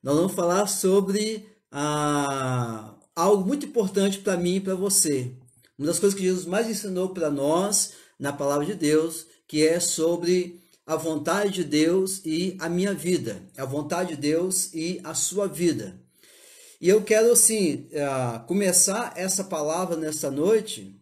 nós vamos falar sobre algo muito importante para mim e para você. Uma das coisas que Jesus mais ensinou para nós na palavra de Deus, que é sobre a vontade de Deus e a minha vida, a vontade de Deus e a sua vida. E eu quero, assim, começar essa palavra nesta noite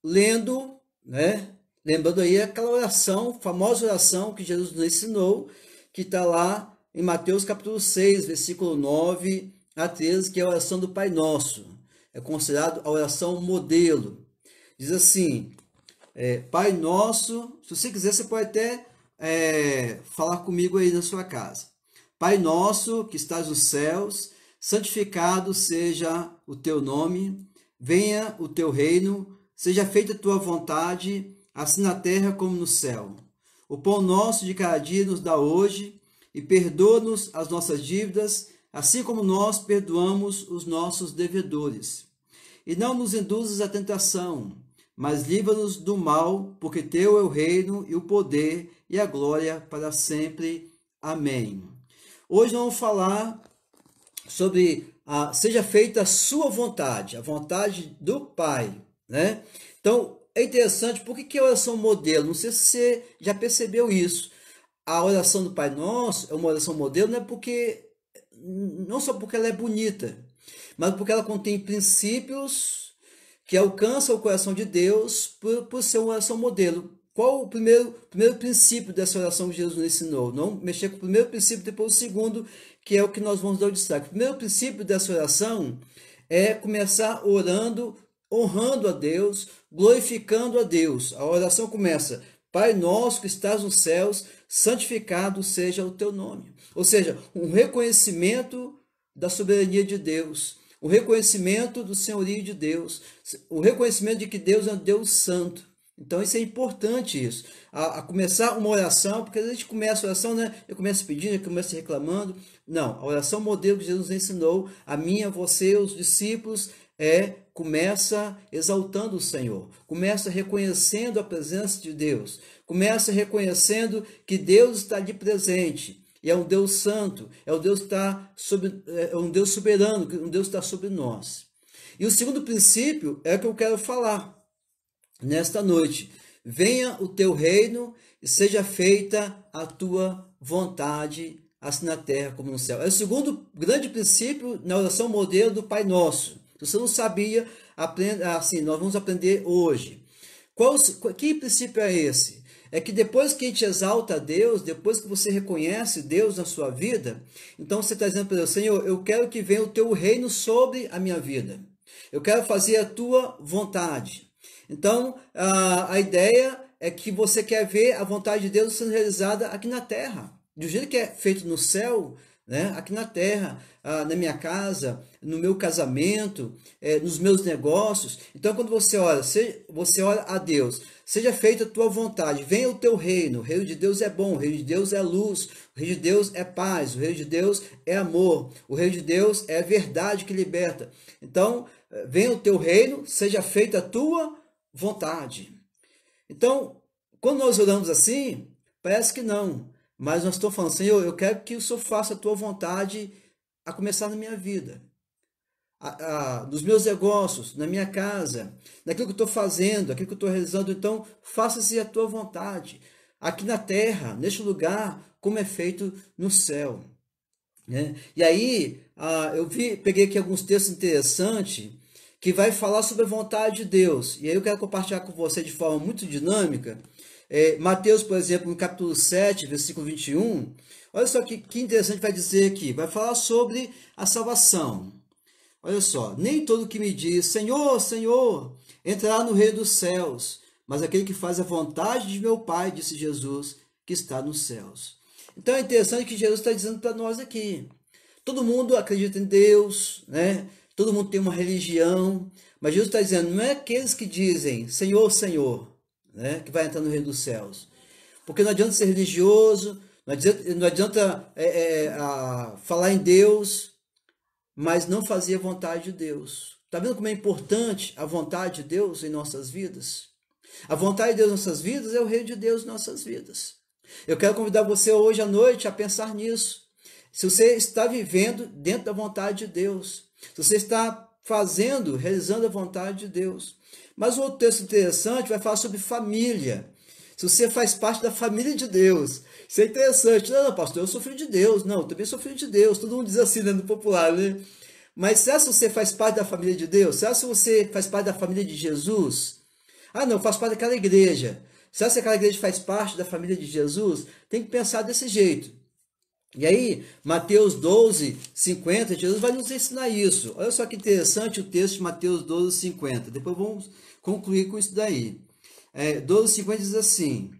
lendo, né? Lembrando aí aquela oração, famosa oração que Jesus nos ensinou, que está lá em Mateus capítulo 6, versículo 9 a 13, que é a oração do Pai Nosso. É considerado a oração modelo. Diz assim, Pai Nosso, se você quiser, você pode até falar comigo aí na sua casa. Pai Nosso, que estás nos céus, santificado seja o teu nome, venha o teu reino, seja feita a tua vontade, assim na terra como no céu. O pão nosso de cada dia nos dá hoje, e perdoa-nos as nossas dívidas, assim como nós perdoamos os nossos devedores. E não nos induzas à tentação, mas livra-nos do mal, porque teu é o reino e o poder e a glória para sempre. Amém. Hoje nós vamos falar sobre seja feita a sua vontade, a vontade do Pai, né? Então, é interessante, por que a oração modelo? Não sei se você já percebeu isso. A oração do Pai Nosso é uma oração modelo, não só porque ela é bonita, mas porque ela contém princípios que alcançam o coração de Deus por ser uma oração modelo. Qual o primeiro princípio dessa oração que Jesus nos ensinou? Não mexer com o primeiro princípio, depois o segundo, que é o que nós vamos dar o destaque. O primeiro princípio dessa oração é começar orando, honrando a Deus, glorificando a Deus. A oração começa, Pai nosso que estás nos céus, santificado seja o teu nome. Ou seja, um reconhecimento da soberania de Deus, o reconhecimento do senhorio de Deus, o reconhecimento de que Deus é um Deus santo. Então isso é importante isso, a começar uma oração, porque a gente começa a oração, né? Eu começo pedindo, eu começo reclamando. Não, a oração modelo que Jesus ensinou, a mim, a você, os discípulos, começa exaltando o Senhor, começa reconhecendo a presença de Deus, começa reconhecendo que Deus está ali presente, e é um Deus santo, é um Deus que está é um Deus soberano, um Deus que está sobre nós. E o segundo princípio é o que eu quero falar nesta noite. Venha o teu reino e seja feita a tua vontade, assim na terra como no céu. É o segundo grande princípio na oração modelo do Pai Nosso. Se você não sabia, assim, nós vamos aprender hoje. Que princípio é esse? É que depois que a gente exalta a Deus, depois que você reconhece Deus na sua vida, então você está dizendo para Deus, Senhor, eu quero que venha o teu reino sobre a minha vida. Eu quero fazer a tua vontade. Então, a ideia é que você quer ver a vontade de Deus sendo realizada aqui na terra. Do jeito que é feito no céu, né? Aqui na terra, na minha casa, no meu casamento, nos meus negócios. Então, quando você ora a Deus, seja feita a tua vontade, venha o teu reino. O reino de Deus é bom, o reino de Deus é luz, o reino de Deus é paz, o reino de Deus é amor, o reino de Deus é verdade que liberta. Então, venha o teu reino, seja feita a tua vontade. Então, quando nós oramos assim, parece que não, mas nós estamos falando, Senhor, eu quero que o Senhor faça a tua vontade a começar na minha vida, nos meus negócios, na minha casa, naquilo que eu estou fazendo, aquilo que eu estou realizando. Então, faça-se a tua vontade, aqui na terra, neste lugar, como é feito no céu. Né? E aí, peguei aqui alguns textos interessantes, que vai falar sobre a vontade de Deus. E aí eu quero compartilhar com você de forma muito dinâmica. Mateus, por exemplo, no capítulo 7, versículo 21. Olha só que interessante vai dizer aqui. Vai falar sobre a salvação. Olha só. Nem todo que me diz, Senhor, Senhor, entrará no reino dos céus, mas aquele que faz a vontade de meu Pai, disse Jesus, que está nos céus. Então é interessante que Jesus está dizendo para nós aqui. Todo mundo acredita em Deus, né? Todo mundo tem uma religião, mas Jesus está dizendo, não é aqueles que dizem Senhor, Senhor, né, que vai entrar no reino dos céus. Porque não adianta ser religioso, não adianta falar em Deus, mas não fazer a vontade de Deus. Está vendo como é importante a vontade de Deus em nossas vidas? A vontade de Deus em nossas vidas é o reino de Deus em nossas vidas. Eu quero convidar você hoje à noite a pensar nisso. Se você está vivendo dentro da vontade de Deus, se você está fazendo, realizando a vontade de Deus. Mas o outro texto interessante vai falar sobre família. Se você faz parte da família de Deus, isso é interessante. Não, pastor, eu sou filho de Deus. Não, eu também sou filho de Deus. Todo mundo diz assim, né, no popular, né? Mas será que você faz parte da família de Deus? Será que você faz parte da família de Jesus? Ah, não, eu faço parte daquela igreja. Será que aquela igreja faz parte da família de Jesus? Tem que pensar desse jeito. E aí, Mateus 12, 50, Jesus vai nos ensinar isso. Olha só que interessante o texto de Mateus 12, 50. Depois vamos concluir com isso daí. 12, 50 diz assim: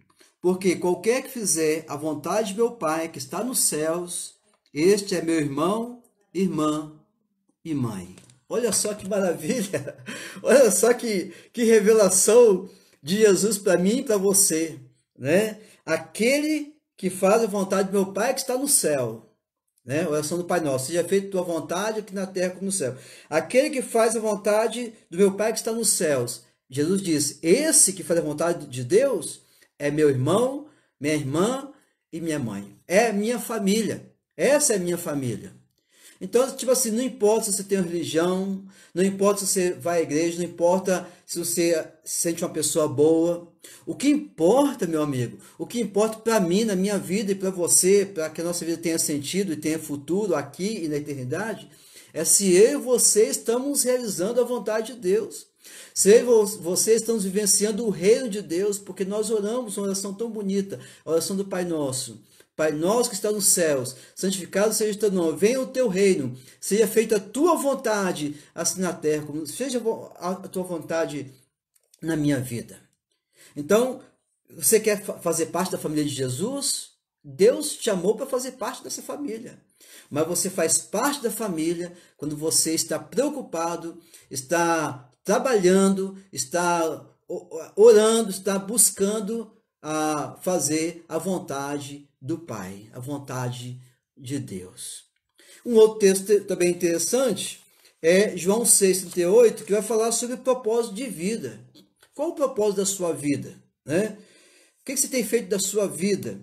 porque qualquer que fizer a vontade de meu Pai que está nos céus, este é meu irmão, irmã e mãe. Olha só que maravilha! Olha só que revelação de Jesus para mim e para você, né? Aquele que faz a vontade do meu Pai que está no céu, né? Oração do Pai Nosso. Seja feita tua vontade aqui na terra como no céu. Aquele que faz a vontade do meu Pai que está nos céus. Jesus diz: esse que faz a vontade de Deus é meu irmão, minha irmã e minha mãe. É minha família. Essa é minha família. Então, tipo assim, não importa se você tem uma religião, não importa se você vai à igreja, não importa se você se sente uma pessoa boa. O que importa, meu amigo, o que importa para mim, na minha vida e para você, para que a nossa vida tenha sentido e tenha futuro aqui e na eternidade, é se eu e você estamos realizando a vontade de Deus. Se eu e você estamos vivenciando o reino de Deus, porque nós oramos uma oração tão bonita, a oração do Pai Nosso. Pai nosso que está nos céus, santificado seja o teu nome, venha o teu reino, seja feita a tua vontade, assim na terra, como seja a tua vontade na minha vida. Então, você quer fazer parte da família de Jesus? Deus te chamou para fazer parte dessa família. Mas você faz parte da família quando você está preocupado, está trabalhando, está orando, está buscando a fazer a vontade do Pai, a vontade de Deus. Um outro texto também interessante é João 6,38, que vai falar sobre o propósito de vida. Qual o propósito da sua vida, né? O que você tem feito da sua vida?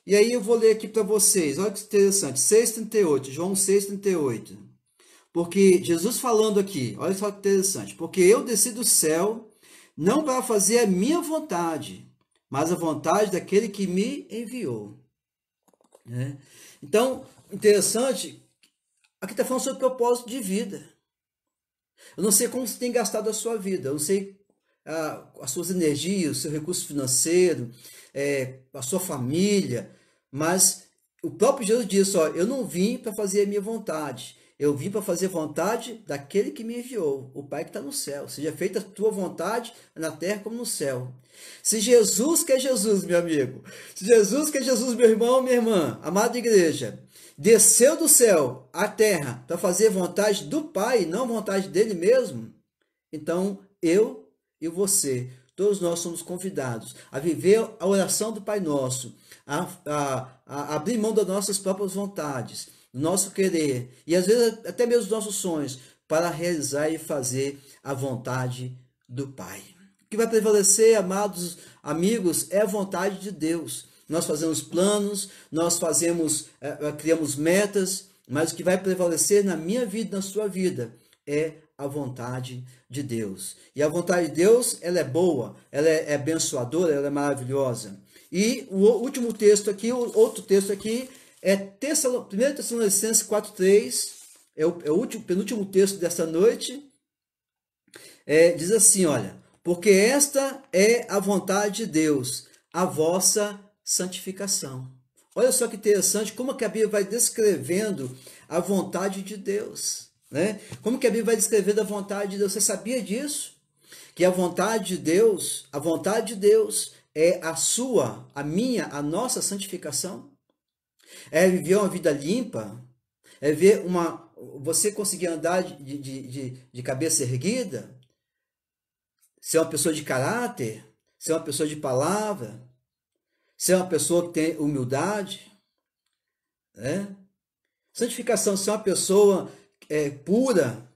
E aí eu vou ler aqui para vocês, olha que interessante, 6,38, João 6,38. Porque Jesus falando aqui, olha só que interessante, porque eu desci do céu não para fazer a minha vontade, mas a vontade daquele que me enviou. Né? Então, interessante, aqui está falando sobre propósito de vida. Eu não sei como você tem gastado a sua vida, eu não sei as suas energias, o seu recurso financeiro, a sua família, mas o próprio Jesus disse, ó, eu não vim para fazer a minha vontade, eu vim para fazer a vontade daquele que me enviou, o Pai que está no céu. Seja feita a tua vontade na terra como no céu. Se Jesus, que é Jesus, meu amigo, se Jesus, que é Jesus, meu irmão, minha irmã, amada igreja, desceu do céu à terra para fazer a vontade do Pai, não a vontade dele mesmo, então eu e você, todos nós somos convidados a viver a oração do Pai Nosso, a abrir mão das nossas próprias vontades, do nosso querer e às vezes até mesmo dos nossos sonhos, para realizar e fazer a vontade do Pai. O que vai prevalecer, amados amigos, é a vontade de Deus. Nós fazemos planos, nós criamos metas, mas o que vai prevalecer na minha vida, na sua vida, é a vontade de Deus. E a vontade de Deus, ela é boa, ela é abençoadora, ela é maravilhosa. E o último texto aqui, o outro texto aqui, é 1 Tessalonicenses 4,3, é o penúltimo texto dessa noite. Diz assim, olha, porque esta é a vontade de Deus, a vossa santificação. Olha só que interessante como que a Bíblia vai descrevendo a vontade de Deus, né? Como que a Bíblia vai descrevendo a vontade de Deus? Você sabia disso? Que a vontade de Deus é a sua, a minha, a nossa santificação? É viver uma vida limpa? É ver você conseguir andar de cabeça erguida? Ser uma pessoa de caráter? Ser uma pessoa de palavra? Ser uma pessoa que tem humildade? Né? Santificação, ser uma pessoa pura.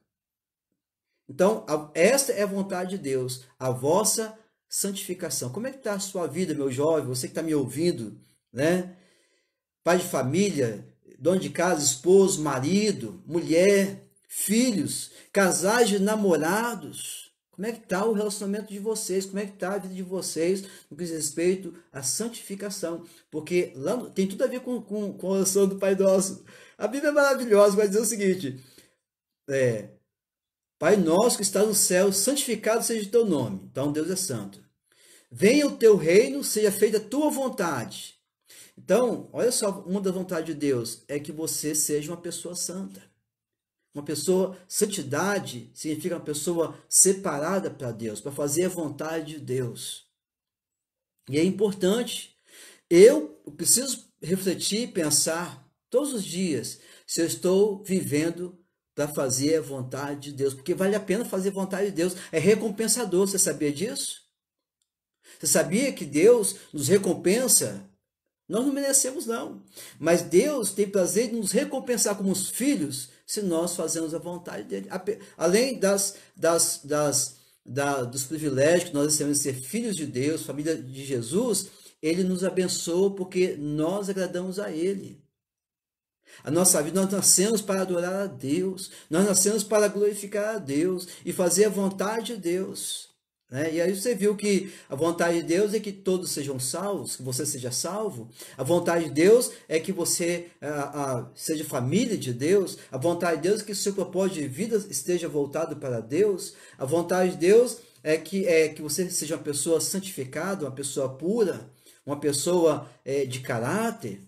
Então, esta é a vontade de Deus, a vossa santificação. Como é que está a sua vida, meu jovem, você que está me ouvindo, né? Pai de família, dono de casa, esposo, marido, mulher, filhos, casais de namorados. Como é que está o relacionamento de vocês? Como é que está a vida de vocês no que diz respeito à santificação? Porque lá tem tudo a ver com a oração do Pai Nosso. A Bíblia é maravilhosa, vai dizer o seguinte, Pai nosso que está no céu, santificado seja o teu nome. Então Deus é santo. Venha o teu reino, seja feita a tua vontade. Então, olha só, uma das vontades de Deus é que você seja uma pessoa santa. Uma pessoa, santidade significa uma pessoa separada para Deus, para fazer a vontade de Deus. E é importante, eu preciso refletir, pensar todos os dias se eu estou vivendo para fazer a vontade de Deus, porque vale a pena fazer a vontade de Deus, é recompensador, você sabia disso? Você sabia que Deus nos recompensa? Nós não merecemos, não. Mas Deus tem prazer em nos recompensar como os filhos se nós fazemos a vontade dele. Além dos privilégios que nós recebemos de ser filhos de Deus, família de Jesus, ele nos abençoa porque nós agradamos a ele. A nossa vida, nós nascemos para adorar a Deus, nós nascemos para glorificar a Deus e fazer a vontade de Deus. E aí você viu que a vontade de Deus é que todos sejam salvos, que você seja salvo. A vontade de Deus é que você seja família de Deus. A vontade de Deus é que o seu propósito de vida esteja voltado para Deus. A vontade de Deus é que você seja uma pessoa santificada, uma pessoa pura, uma pessoa de caráter.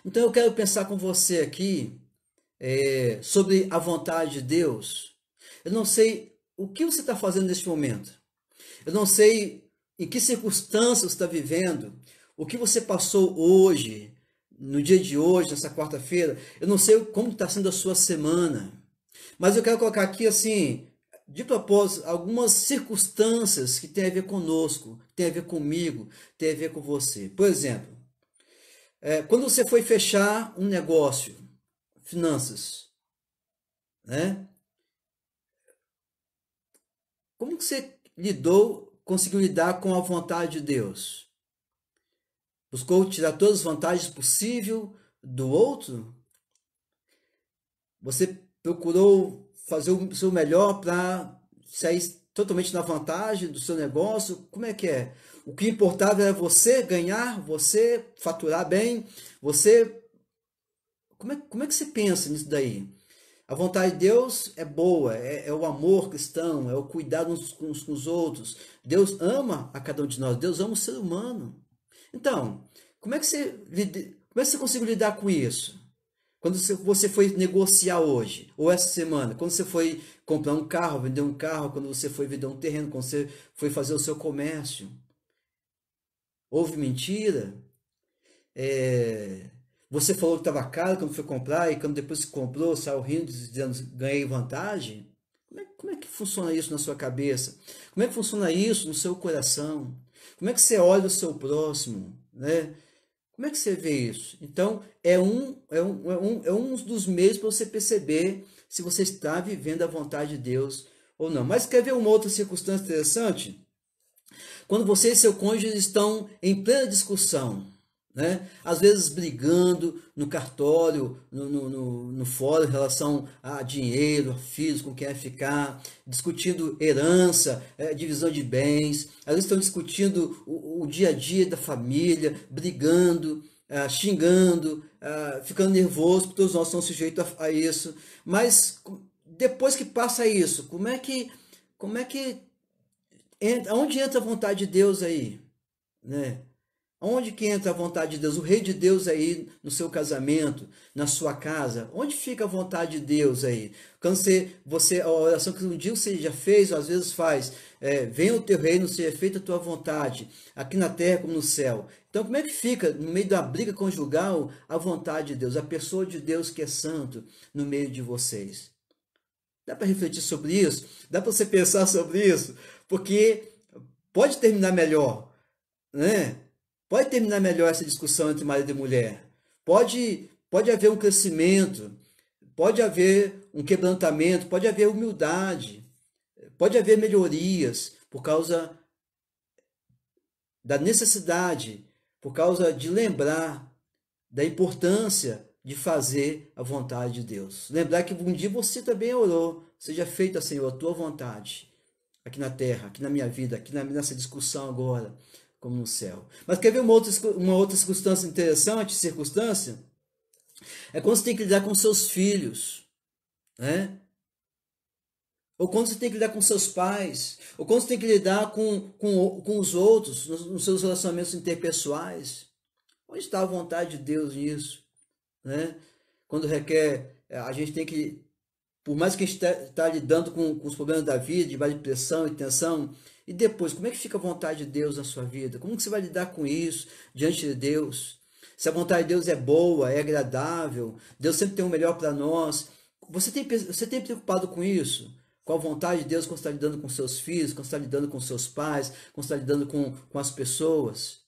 Então eu quero pensar com você aqui sobre a vontade de Deus. Eu não sei o que você está fazendo neste momento. Eu não sei em que circunstâncias você está vivendo, o que você passou hoje, no dia de hoje, nessa quarta-feira. Eu não sei como está sendo a sua semana. Mas eu quero colocar aqui, assim, de propósito, algumas circunstâncias que têm a ver conosco, têm a ver comigo, têm a ver com você. Por exemplo, quando você foi fechar um negócio, finanças, né? Como que você conseguiu lidar com a vontade de Deus? Buscou tirar todas as vantagens possíveis do outro? Você procurou fazer o seu melhor para sair totalmente na vantagem do seu negócio? Como é que é? O que importava era você ganhar, você faturar bem, você... Como é que você pensa nisso daí? A vontade de Deus é boa, é o amor cristão, é o cuidado uns com os outros. Deus ama a cada um de nós, Deus ama o ser humano. Então, como é que você conseguiu lidar com isso? Quando você foi negociar hoje, ou essa semana, quando você foi comprar um carro, vender um carro, quando você foi vender um terreno, quando você foi fazer o seu comércio, houve mentira? Você falou que estava caro quando foi comprar e quando depois que comprou, saiu rindo, dizendo ganhei vantagem? Como é que funciona isso na sua cabeça? Como é que funciona isso no seu coração? Como é que você olha o seu próximo? Né? Como é que você vê isso? Então, é um dos meios para você perceber se você está vivendo a vontade de Deus ou não. Mas quer ver uma outra circunstância interessante? Quando você e seu cônjuge estão em plena discussão, né? Às vezes brigando no cartório, no fórum em relação a dinheiro, a filhos, com quem vai ficar, discutindo herança, divisão de bens, às vezes estão discutindo o dia a dia da família, brigando, xingando, ficando nervoso, porque todos nós estamos sujeitos a isso. Mas depois que passa isso, onde entra a vontade de Deus aí? Né? Onde que entra a vontade de Deus? O rei de Deus aí no seu casamento, na sua casa. Onde fica a vontade de Deus aí? Quando a oração que um dia você já fez, ou às vezes faz, venha o teu reino, seja feita a tua vontade, aqui na terra como no céu. Então como é que fica, no meio da briga conjugal, a vontade de Deus, a pessoa de Deus que é santo no meio de vocês? Dá para refletir sobre isso? Dá para você pensar sobre isso? Porque pode terminar melhor, né? Pode terminar melhor essa discussão entre marido e mulher. Pode haver um crescimento, pode haver um quebrantamento, pode haver humildade, pode haver melhorias por causa da necessidade, por causa de lembrar da importância de fazer a vontade de Deus. Lembrar que um dia você também orou, seja feita, Senhor, a tua vontade, aqui na terra, aqui na minha vida, aqui nessa discussão agora, como no céu. Mas quer ver uma outra circunstância interessante, circunstância? É quando você tem que lidar com seus filhos, né? Ou quando você tem que lidar com seus pais, ou quando você tem que lidar com os outros, nos seus relacionamentos interpessoais. Onde está a vontade de Deus nisso? Né? Quando requer, a gente tem que, por mais que a gente está lidando com os problemas da vida, de de pressão e tensão, e depois, como é que fica a vontade de Deus na sua vida? Como que você vai lidar com isso diante de Deus? Se a vontade de Deus é boa, é agradável, Deus sempre tem o melhor para nós. Você tem preocupado com isso? Com a vontade de Deus quando está lidando com seus filhos, quando está lidando com seus pais, quando está lidando com as pessoas?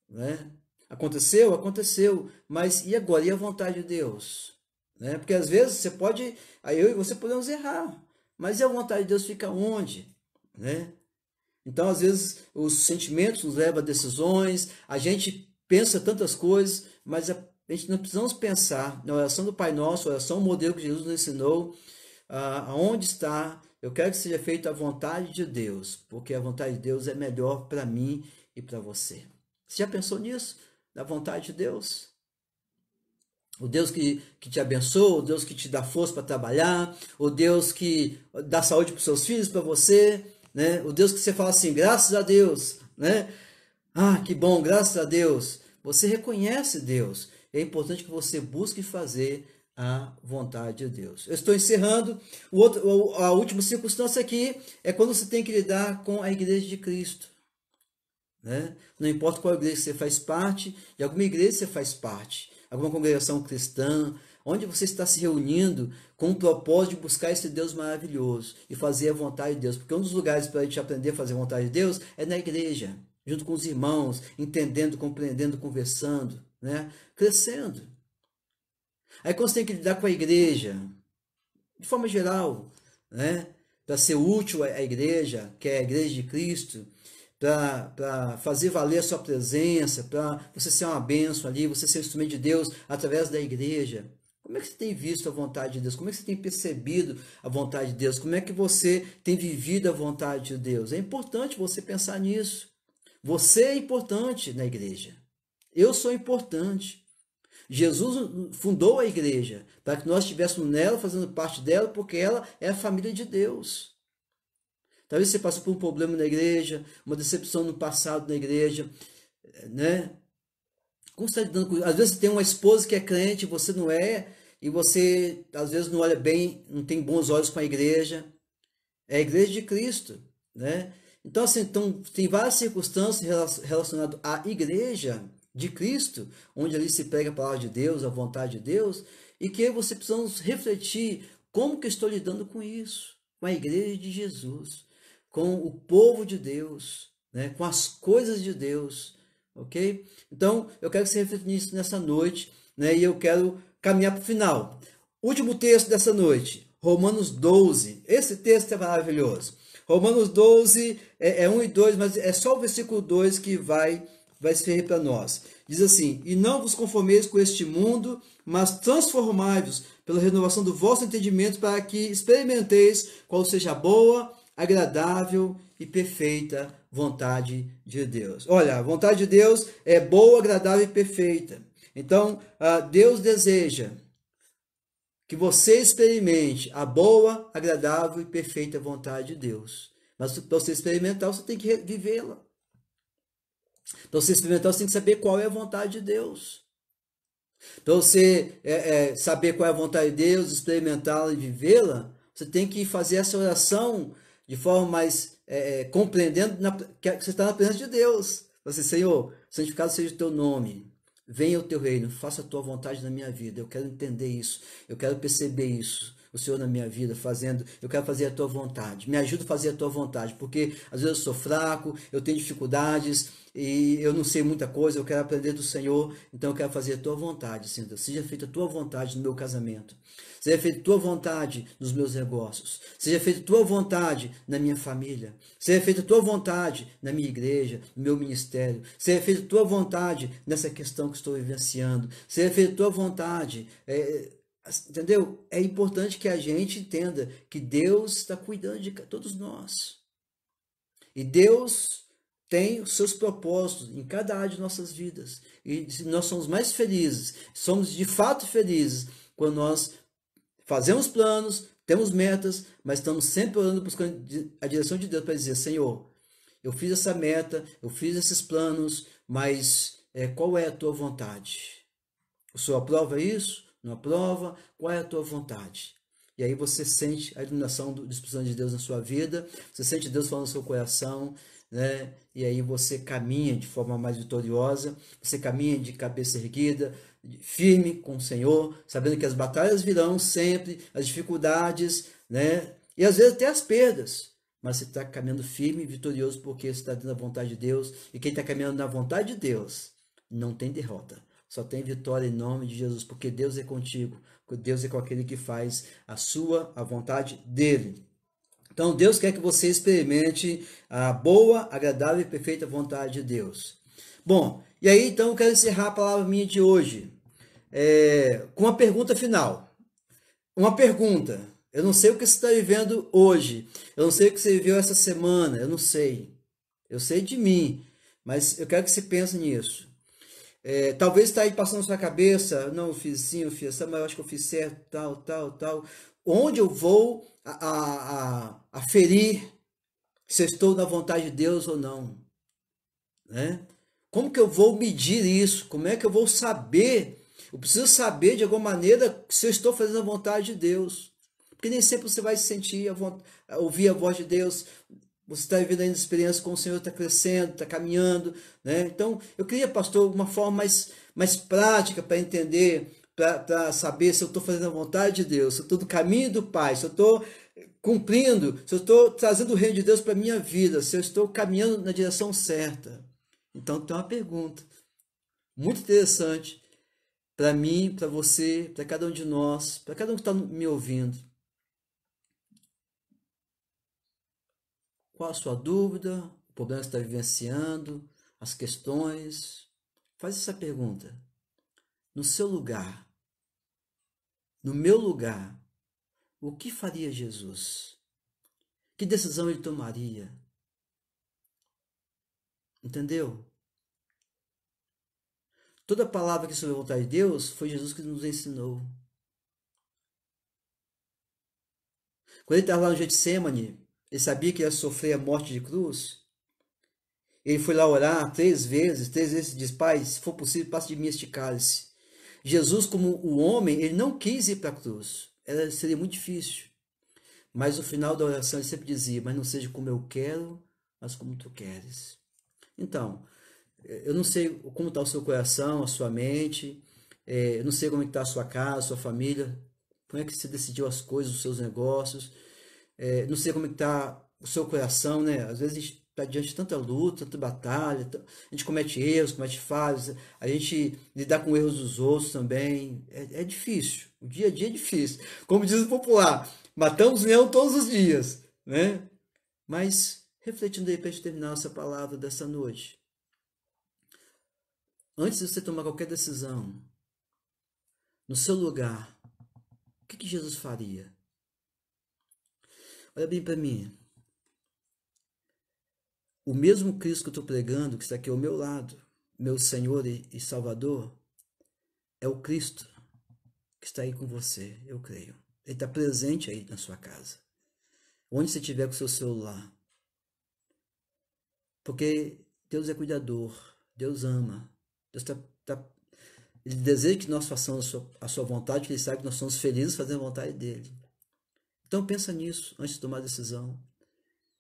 Né? Aconteceu? Aconteceu. Mas e agora? E a vontade de Deus? Né? Porque às vezes você pode, aí eu e você podemos errar. Mas e a vontade de Deus fica onde? Né? Então, às vezes, os sentimentos nos levam a decisões, a gente pensa tantas coisas, mas a gente não precisamos pensar na oração do Pai Nosso, a oração modelo que Jesus nos ensinou, aonde está, eu quero que seja feita a vontade de Deus, porque a vontade de Deus é melhor para mim e para você. Você já pensou nisso? Na vontade de Deus? O Deus que te abençoa, o Deus que te dá força para trabalhar, o Deus que dá saúde para os seus filhos, para você, né? O Deus que você fala assim, graças a Deus, né? Ah, que bom, graças a Deus. Você reconhece Deus. É importante que você busque fazer a vontade de Deus. Eu estou encerrando. A última circunstância aqui é quando você tem que lidar com a igreja de Cristo. Né? Não importa qual igreja você faz parte, de alguma igreja você faz parte, alguma congregação cristã, onde você está se reunindo com o propósito de buscar esse Deus maravilhoso e fazer a vontade de Deus. Porque um dos lugares para a gente aprender a fazer a vontade de Deus é na igreja, junto com os irmãos, entendendo, compreendendo, conversando, né? Crescendo. Aí quando você tem que lidar com a igreja, de forma geral, né? Para ser útil à igreja, que é a igreja de Cristo, para fazer valer a sua presença, para você ser uma bênção ali, você ser um instrumento de Deus através da igreja. Como é que você tem visto a vontade de Deus? Como é que você tem percebido a vontade de Deus? Como é que você tem vivido a vontade de Deus? É importante você pensar nisso. Você é importante na igreja. Eu sou importante. Jesus fundou a igreja para que nós estivéssemos nela, fazendo parte dela, porque ela é a família de Deus. Talvez você passou por um problema na igreja, uma decepção no passado na igreja, né? Como você está lidando com isso? Às vezes você tem uma esposa que é crente, você não é, e você às vezes não olha bem, não tem bons olhos com a igreja. É a igreja de Cristo, né? Então, assim, tem várias circunstâncias relacionadas à igreja de Cristo, onde ali se prega a palavra de Deus, a vontade de Deus, e que você precisa refletir como que eu estou lidando com isso, com a igreja de Jesus, com o povo de Deus, né? Com as coisas de Deus, ok? Então, eu quero que você reflita nisso nessa noite, né? E eu quero caminhar para o final. Último texto dessa noite, Romanos 12. Esse texto é maravilhoso. Romanos 12 é 1 e 2, mas é só o versículo 2 que vai servir para nós. Diz assim, e não vos conformeis com este mundo, mas transformai-vos pela renovação do vosso entendimento, para que experimenteis qual seja a boa, agradável e perfeita vontade de Deus. Olha, a vontade de Deus é boa, agradável e perfeita. Então, Deus deseja que você experimente a boa, agradável e perfeita vontade de Deus. Mas para você experimentar, você tem que vivê-la. Para você experimentar, você tem que saber qual é a vontade de Deus. Para você saber qual é a vontade de Deus, experimentá-la e vivê-la, você tem que fazer essa oração de forma mais compreendendo que você está na presença de Deus. Você, Senhor, santificado seja o teu nome. Venha o teu reino, faça a tua vontade na minha vida. Eu quero entender isso, eu quero perceber isso. o Senhor na minha vida, fazendo, eu quero fazer a tua vontade. Me ajuda a fazer a tua vontade, porque às vezes eu sou fraco, eu tenho dificuldades e eu não sei muita coisa, eu quero aprender do Senhor, então eu quero fazer a tua vontade, Senhor. Seja feita a tua vontade no meu casamento. Seja feita a tua vontade nos meus negócios. Seja feita a tua vontade na minha família. Seja feita a tua vontade na minha igreja, no meu ministério. Seja feita a tua vontade nessa questão que estou vivenciando. Seja feita a tua vontade. Entendeu? É importante que a gente entenda que Deus está cuidando de todos nós. E Deus tem os seus propósitos em cada área de nossas vidas. E nós somos mais felizes, somos de fato felizes quando nós fazemos planos, temos metas, mas estamos sempre orando, buscando a direção de Deus para dizer: Senhor, eu fiz essa meta, eu fiz esses planos, mas qual é a tua vontade? O Senhor aprova isso? Não aprova? Qual é a tua vontade? E aí você sente a iluminação do Espírito Santo de Deus na sua vida, você sente Deus falando no seu coração, né? E aí você caminha de forma mais vitoriosa, você caminha de cabeça erguida, firme com o Senhor, sabendo que as batalhas virão sempre, as dificuldades, né? E às vezes até as perdas, mas você está caminhando firme e vitorioso porque você está dentro da vontade de Deus, e quem está caminhando na vontade de Deus não tem derrota, só tem vitória em nome de Jesus, porque Deus é contigo, porque Deus é com aquele que faz a vontade dele. Então Deus quer que você experimente a boa, agradável e perfeita vontade de Deus. Bom, e aí então eu quero encerrar a palavra minha de hoje com uma pergunta final. Uma pergunta. Eu não sei o que você está vivendo hoje. Eu não sei o que você viveu essa semana. Eu não sei. Eu sei de mim. Mas eu quero que você pense nisso. Talvez está aí passando na sua cabeça. Não, eu fiz sim, eu fiz essa, mas eu acho que eu fiz certo, tal. Onde eu vou aferir se eu estou na vontade de Deus ou não? Né? Como que eu vou medir isso? Como é que eu vou saber? Eu preciso saber de alguma maneira se eu estou fazendo a vontade de Deus. Porque nem sempre você vai sentir, ouvir a voz de Deus. Você está vivendo ainda experiência com o Senhor, está crescendo, está caminhando. Né? Então, eu queria, pastor, uma forma mais prática para entender, para saber se eu estou fazendo a vontade de Deus, se eu estou no caminho do Pai, se eu estou cumprindo, se eu estou trazendo o reino de Deus para a minha vida, se eu estou caminhando na direção certa. Então, tem uma pergunta muito interessante para mim, para você, para cada um de nós, para cada um que está me ouvindo. Qual a sua dúvida, o problema que você está vivenciando, as questões? Faz essa pergunta. No seu lugar, no meu lugar, o que faria Jesus? Que decisão ele tomaria? Entendeu? Toda palavra que sobre a vontade de Deus foi Jesus que nos ensinou. Quando ele estava lá no Getsemane, ele sabia que ia sofrer a morte de cruz. Ele foi lá orar 3 vezes diz: Pai, se for possível, passe de mim este cálice. Jesus, como o homem, ele não quis ir para a cruz. Seria muito difícil. Mas no final da oração ele sempre dizia: mas não seja como eu quero, mas como tu queres. Então, eu não sei como está o seu coração, a sua mente, eu não sei como está a sua casa, a sua família, como é que você decidiu as coisas, os seus negócios, não sei como está o seu coração, né? Às vezes a gente está diante de tanta luta, tanta batalha, a gente comete erros, comete falhas, a gente lidar com erros dos outros também, é difícil, o dia a dia é difícil. Como diz o popular, matamos leão todos os dias, né? Mas, refletindo aí para terminar essa palavra dessa noite, antes de você tomar qualquer decisão, no seu lugar, o que Jesus faria? Olha bem para mim. O mesmo Cristo que eu estou pregando, que está aqui ao meu lado, meu Senhor e Salvador, é o Cristo que está aí com você, eu creio. Ele está presente aí na sua casa. Onde você estiver com o seu celular. Porque Deus é cuidador, Deus ama, Deus Ele deseja que nós façamos a sua vontade, porque Ele sabe que nós somos felizes fazendo a vontade dEle. Então pensa nisso antes de tomar a decisão.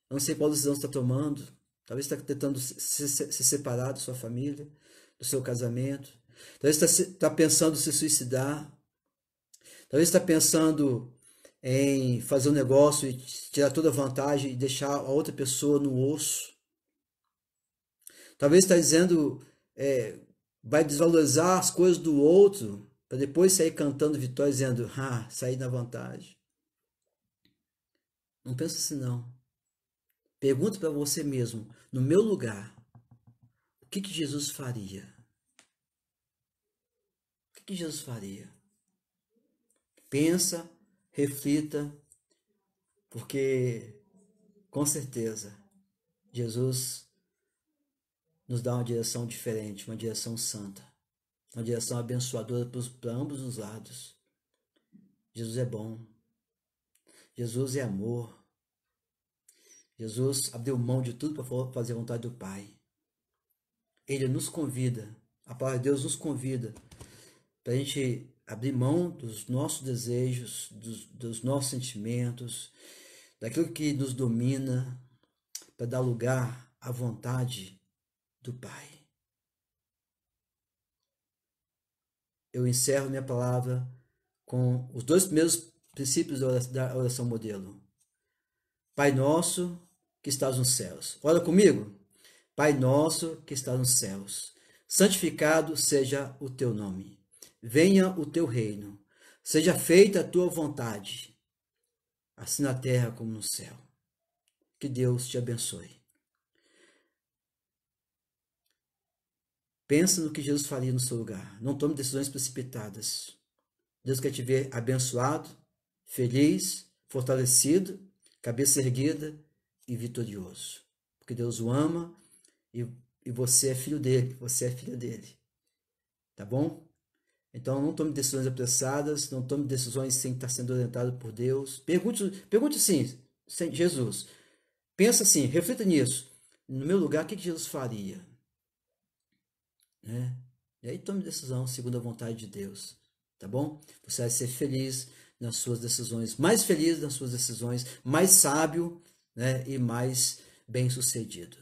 Eu não sei qual decisão você está tomando. Talvez você está tentando se separar da sua família, do seu casamento. Talvez você está pensando em se suicidar. Talvez você está pensando em fazer um negócio e tirar toda a vantagem e deixar a outra pessoa no osso. Talvez está dizendo, vai desvalorizar as coisas do outro para depois sair cantando vitória dizendo, saí na vantagem. Não pensa assim não. Pergunta para você mesmo, no meu lugar, o que Jesus faria? O que Jesus faria? Pensa, reflita, porque com certeza Jesus nos dá uma direção diferente, uma direção santa, uma direção abençoadora para ambos os lados. Jesus é bom, Jesus é amor, Jesus abriu mão de tudo para fazer a vontade do Pai. Ele nos convida, a palavra de Deus nos convida para a gente abrir mão dos nossos desejos, dos nossos sentimentos, daquilo que nos domina, para dar lugar à vontade do Pai. Eu encerro minha palavra com os dois primeiros princípios da oração modelo. Pai nosso que estás nos céus. Ora comigo. Pai nosso que estás nos céus. Santificado seja o teu nome. Venha o teu reino. Seja feita a tua vontade, assim na terra como no céu. Que Deus te abençoe. Pensa no que Jesus faria no seu lugar. Não tome decisões precipitadas. Deus quer te ver abençoado, feliz, fortalecido, cabeça erguida e vitorioso. Porque Deus o ama e você é filho dele, você é filha dele. Tá bom? Então não tome decisões apressadas, não tome decisões sem estar sendo orientado por Deus. Pergunte assim, Jesus, pensa assim, reflita nisso. No meu lugar, o que Jesus faria? Né? E aí tome decisão segundo a vontade de Deus, tá bom? Você vai ser feliz nas suas decisões, mais feliz nas suas decisões, mais sábio, né? E mais bem-sucedido.